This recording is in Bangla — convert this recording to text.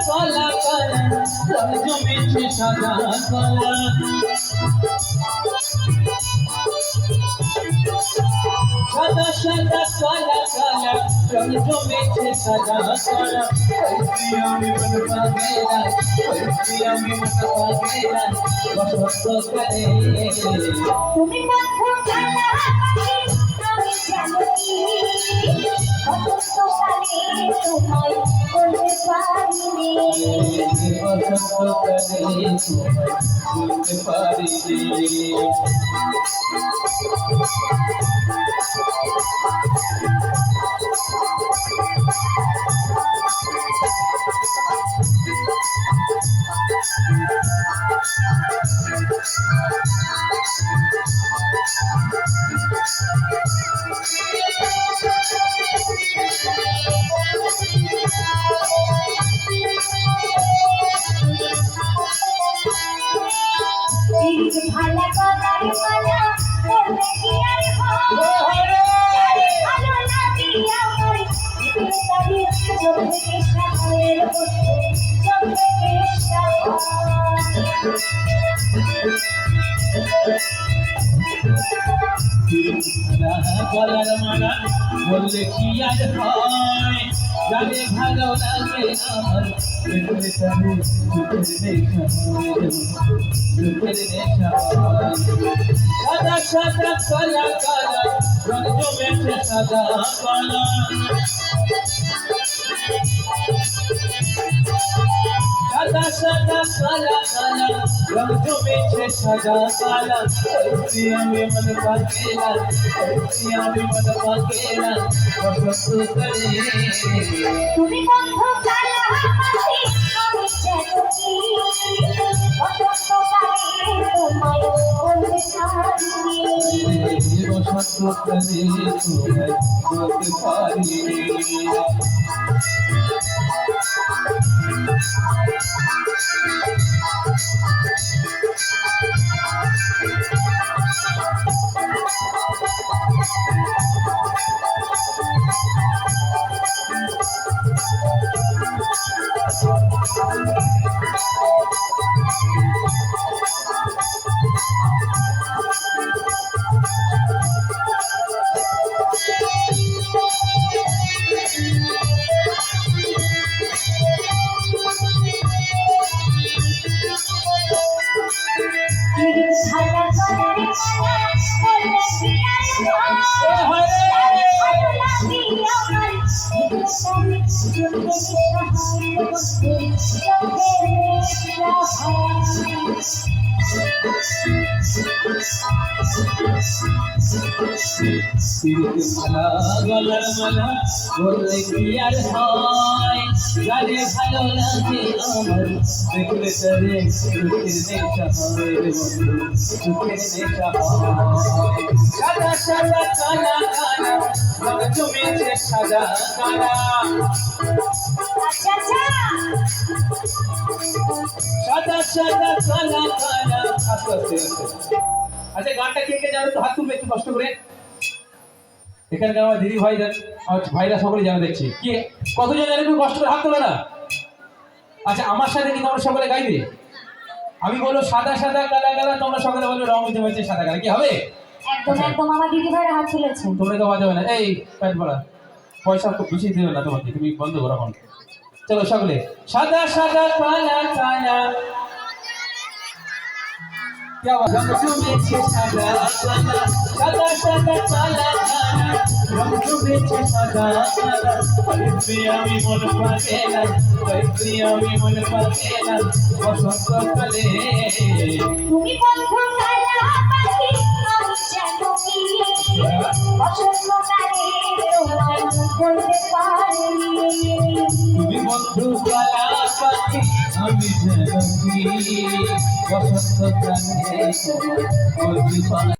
কালা কালা রং জমেছে সাদা কালা সাদা সাদা কালা কালা রং জমেছে সাদা কালা আমি মন পাগেলা আমি মন পাগেলা বসন্ত কালে তুমি বন্ধু কালা পাখি আমি জানি বসন্তকালে তোমায় বলতে পারিনি বসন্তকালে তোমায় বলতে পারিনি ভালা করার মালা করবে কি আর হয় ভালো লাগে আমার তাদের চোখে সাগরের মধ্যে চোখে গলার মালা বললে কি আর হয় জানে ভালো লাগে আমার চোখের নেশা সাদা সাদা কালা কালা রং জমেছে সাদা কালা সাদা সাদা কালা কালা রং জমেছে সাদা কালা আমি মন পাগেলা আমি মন পাগেলা বসন্ত কালে তুমি বন্ধু কালা পাখি আমি জানি বসন্তকালে তোমায় বলতে পারিনি বসন্ত কালে তোমায় বলতে পারিনি ভালা করার মালা করবে কি আর হয় ভালো লাগে আমার চোখে মালা গলার মালা বললে কি আর হয় জানে ভালো লাগে আমার দেখলে তারে চোখের নেশা হয় চোখের নেশা হয় সাদা সাদা কালা কালা রং জমেছে সাদা কালা সাদা সাদা কালা কালা আস্তে আস্তে আচ্ছা গানটা কে কে জানো তো হাত তুলবে একটু কষ্ট করে এখানকার আমার দিদি ভাইদের আমার ভাইরা সকলে জানা দেখছি কি কতজন জানে একটু কষ্ট করে হাত তোলে না আচ্ছা আমার সাথে কি তোমরা সকলে গাইবে আমি বলবো সাদা সাদা কালা কালা তোমরা সকলে বলবে রং জমেছে সাদা কালা কি হবে একদম একদম আমার দিদি ভাইয়ের হাত তুলেছে তোমরা তো বাজাবে না এই প্যাট বলা পয়সা খুব বেশি দেবে না তোমাকে তুমি বন্ধ করো এখন চলো সকলে সাদা সাদা কালা কালা क्या रंग जमेছে সাদা কালা সাদা সাদা কালা কালা রং জমেছে সাদা কালা আমি মন পাগেলা আমি মন পাগেলা বসন্ত কালে তুমি বন্ধু কালা পাখি আমি জানি বসন্তকালে তোমায় বলতে পারিনি তুমি বন্ধু কালা পাখি আমি জানি বসন্ত কালে